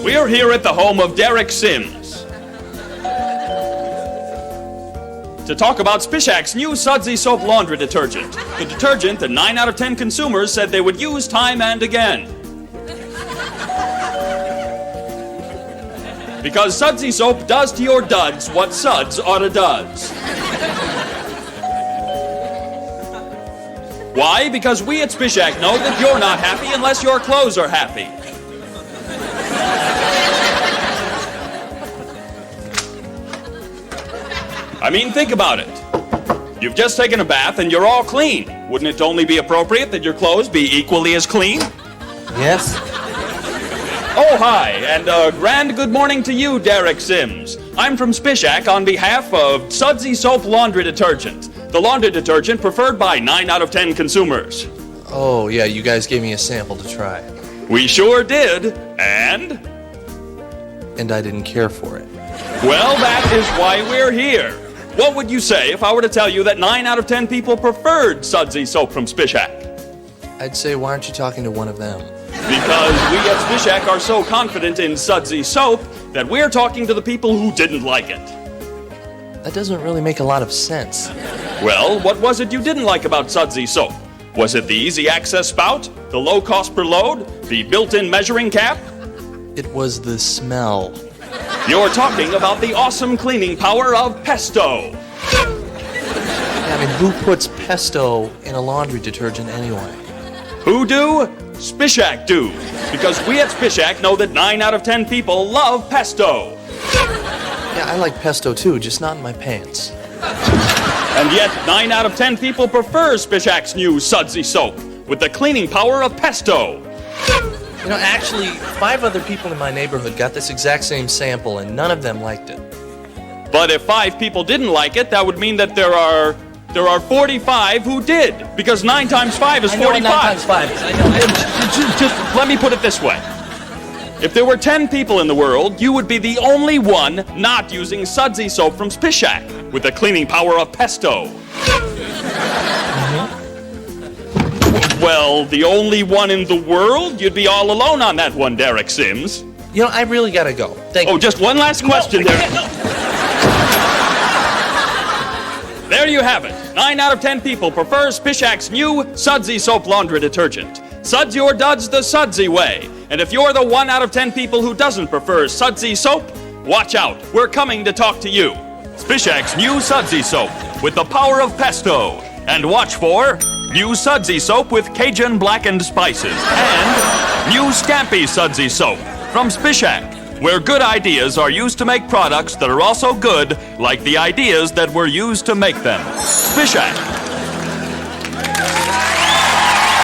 We're here at the home of Derek Sims to talk about Spishak's new Sudsy soap laundry detergent. The detergent that 9 out of 10 consumers said they would use time and again. Because Sudsy soap does to your duds what Suds oughta does. Why? Because we at Spishak know that you're not happy unless your clothes are happy. I mean, think about it. You've just taken a bath and you're all clean. Wouldn't it only be appropriate that your clothes be equally as clean? Yes. Oh, hi, and a grand good morning to you, Derek Sims. I'm from Spishak on behalf of Sudsy Soap Laundry Detergent, the laundry detergent preferred by 9 out of 10 consumers. Oh, yeah, you guys gave me a sample to try. We sure did, and I didn't care for it. well, that is why we're here. What would you say if I were to tell you that 9 out of 10 people preferred Sudsy soap from Spishak? I'd say, why aren't you talking to one of them? Because we at Spishak are so confident in Sudsy soap that we're talking to the people who didn't like it. That doesn't really make a lot of sense. Well, what was it you didn't like about Sudsy soap? Was it the easy access spout, the low cost per load, the built-in measuring cap? It was the smell. You're talking about the awesome cleaning power of pesto. Yeah, I mean, who puts pesto in a laundry detergent anyway? Who do? Spishak do. Because we at Spishak know that 9 out of 10 people love pesto. Yeah, I like pesto too, just not in my pants. And yet, 9 out of 10 people prefer Spishak's new Sudsy soap with the cleaning power of pesto. You know, actually, 5 other people in my neighborhood got this exact same sample, and none of them liked it. But if 5 people didn't like it, that would mean that there are 45 who did, because 9 times 5 is 45. I know 9 times 5 is. I know. Just let me put it this way. If there were 10 people in the world, you would be the only one not using Sudsy soap from Spishak with the cleaning power of pesto. Well, the only one in the world? You'd be all alone on that one, Derek Sims. You know, I really gotta go. Thank you. Oh, just one last question there. There you have it. 9 out of 10 people prefer Spishak's new Sudsy soap laundry detergent. Suds your duds the Sudsy way. And if you're the 1 out of 10 people who doesn't prefer Sudsy soap, watch out. We're coming to talk to you. Spishak's new Sudsy soap with the power of pesto. And watch for new Sudsy soap with Cajun blackened spices. And new Stampy Sudsy soap from Spishak, where good ideas are used to make products that are also good, like the ideas that were used to make them. Spishak.